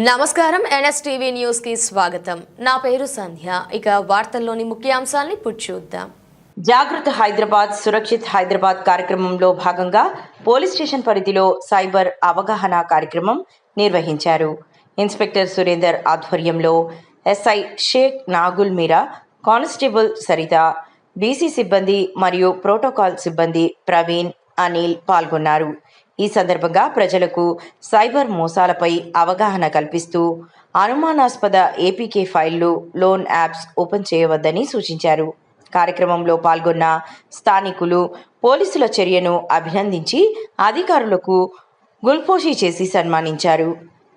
నమస్కారం NSTV news కి స్వాగతం. నా పేరు సంధ్య. ఇక వార్తల్లోని ముఖ్యాంశాలను ఇప్పుడు చూద్దాం. జాగృత హైదరాబాద్ సురక్షిత్ హైదరాబాద్ కార్యక్రమంలో భాగంగా పోలీస్ స్టేషన్ పరిధిలో సైబర్ అవగాహన కార్యక్రమం నిర్వహించారు. ఇన్స్పెక్టర్ సురేందర్ ఆధ్వర్యంలో ఎస్ఐ షేక్ నాగుల్ మీరా, కానిస్టేబుల్ సరిత, బీసీ సిబ్బంది మరియు ప్రోటోకాల్ సిబ్బంది ప్రవీణ్, అనిల్ పాల్గొన్నారు. ఈ సందర్భంగా ప్రజలకు సైబర్ మోసాలపై అవగాహన కల్పిస్తూ అనుమానాస్పద ఏపీకే ఫైళ్లు, లోన్ యాప్స్ ఓపెన్ చేయవద్దని సూచించారు. కార్యక్రమంలో పాల్గొన్న స్థానికులు పోలీసుల చర్యను అభినందించి అధికారులకు గుల్పోషి చేసి సన్మానించారు.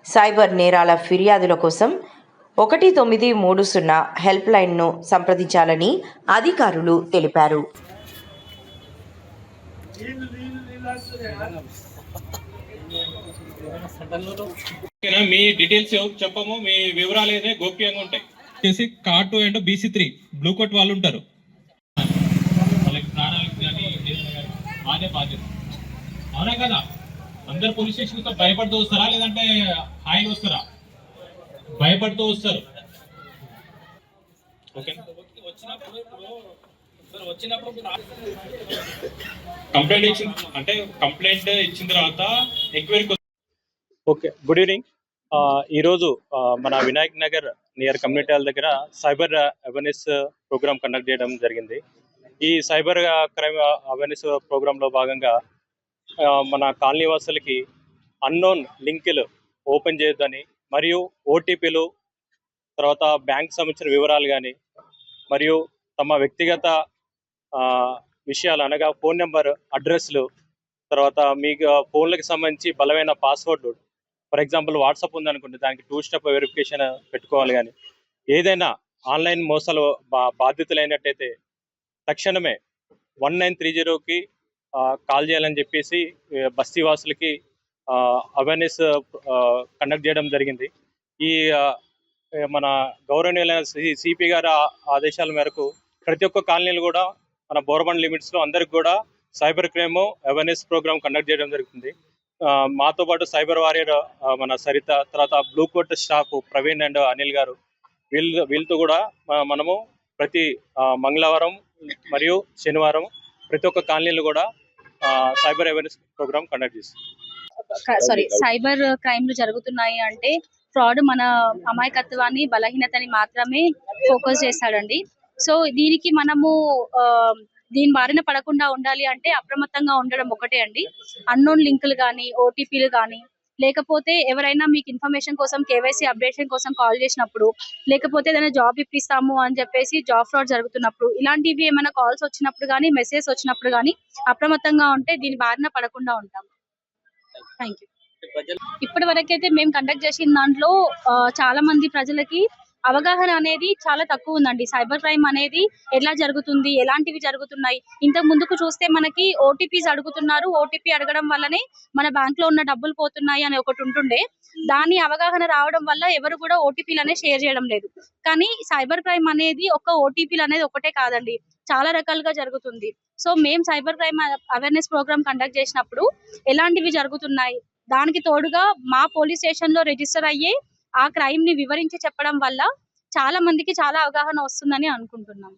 సైబర్ నేరాల ఫిర్యాదుల కోసం 1930 హెల్ప్ లైన్ను సంప్రదించాలని అధికారులు తెలిపారు. మీ డీటెయిల్స్ చెప్పము, మీ వివరాలు ఏదైనా గోప్యంగా ఉంటాయి. చేసి cart and BC3 blue coat వాళ్ళు ఉంటారు. వాళ్ళకి ప్రాణాలకు కానీ అదే బాధ్యత. అవునా కదా? అందరు పోలీస్ స్టేషన్ భయపడుతూ వస్తారా లేదంటే హాయిగా వస్తారా? భయపడుతూ వస్తారు. ఓకే, కంప్లైంట్ ఇచ్చిన తర్వాత ఎంక్వైరీ. Okay, good evening. ఈరోజు మన Vinayak Nagar near community hall దగ్గర సైబర్ అవేర్నెస్ ప్రోగ్రామ్ కండక్ట్ చేయడం జరిగింది. ఈ సైబర్ క్రైమ్ అవేర్నెస్ ప్రోగ్రాంలో భాగంగా మన కాలనీ వాసులకి అన్నోన్ లింకులు ఓపెన్ చేయొద్దని, మరియు ఓటీపీలు, తర్వాత బ్యాంక్ సంబంధించిన వివరాలు కానీ, మరియు తమ వ్యక్తిగత విషయాలు అనగా ఫోన్ నెంబర్, అడ్రస్లు, తర్వాత మీకు ఫోన్లకు సంబంధించి బలమైన పాస్వర్డ్, ఫర్ ఎగ్జాంపుల్ వాట్సాప్ ఉందనుకుంటే దానికి 2 స్టెప్ వెరిఫికేషన్ పెట్టుకోవాలి. కానీ ఏదైనా ఆన్లైన్ మోసాలు బాధితులైనట్టయితే తక్షణమే 1930కి కాల్ చేయాలని చెప్పేసి బస్తీ వాసులకి అవేర్నెస్ కండక్ట్ చేయడం జరిగింది. ఈ మన గౌరవనీయులైన సిపి గారి ఆదేశాల మేరకు ప్రతి ఒక్క కాలనీలు కూడా మన బోర్బండ్ లిమిట్స్లో అందరికి కూడా cyber crime awareness programme conduct చేయడం జరుగుతుంది. మాతో పాటు సైబర్ వారియర్ మన సరిత, తర్వాత blue coat staff Praveen and Anil garu, వీళ్ళతో కూడా మనము ప్రతి మంగళవారం మరియు శనివారం ప్రతి ఒక్క కాలనీలు కూడా సైబర్ అవేర్నెస్ ప్రోగ్రామ్ కండక్ట్ చేస్తాం. సైబర్ క్రైమ్లు జరుగుతున్నాయి అంటే ఫ్రాడ్ మన అమాయకత్వాన్ని, బలహీనతని మాత్రమే ఫోకస్ చేస్తాడండి. సో దీనికి మనము దీని బారిన పడకుండా ఉండాలి అంటే అప్రమత్తంగా ఉండడం ఒకటే అండి. అన్నోన్ లింకులు కానీ, ఓటీపీలు కానీ, లేకపోతే ఎవరైనా మీకు ఇన్ఫర్మేషన్ కోసం కేవైసీ అప్డేషన్ కోసం కాల్ చేసినప్పుడు, లేకపోతే ఏదైనా జాబ్ ఇప్పిస్తాము అని చెప్పేసి జాబ్ ఫ్రాడ్ జరుగుతున్నప్పుడు, ఇలాంటివి ఏమైనా కాల్స్ వచ్చినప్పుడు కానీ, మెసేజ్ వచ్చినప్పుడు కానీ అప్రమత్తంగా ఉంటే దీని బారిన పడకుండా ఉంటాం. Thank you. ఇప్పటి వరకైతే మేము కండక్ట్ చేసిన దాంట్లో చాలా మంది ప్రజలకి అవగాహన అనేది చాలా తక్కువ ఉందండి. సైబర్ క్రైమ్ అనేది ఎలా జరుగుతుంది, ఎలాంటివి జరుగుతున్నాయి. ఇంతకు ముందుకు చూస్తే మనకి ఓటీపీస్ అడుగుతున్నారు, ఓటీపీ అడగడం వల్లనే మన బ్యాంక్ లో ఉన్న డబ్బులు పోతున్నాయి అని ఒకటి ఉంటుండే. దాని అవగాహన రావడం వల్ల ఎవరు కూడా ఓటీపీలు అనేది షేర్ చేయడం లేదు. కానీ సైబర్ క్రైమ్ అనేది ఒక ఓటీపీలు అనేది ఒకటే కాదండి, చాలా రకాలుగా జరుగుతుంది. సో మేము cyber crime awareness programme conduct చేసినప్పుడు ఎలాంటివి జరుగుతున్నాయి, దానికి తోడుగా మా పోలీస్ స్టేషన్ లో రిజిస్టర్ అయ్యే ఆ క్రైమ్ ని వివరించి చెప్పడం వల్ల చాలా మందికి చాలా అవగాహన వస్తుందని అనుకుంటున్నాం.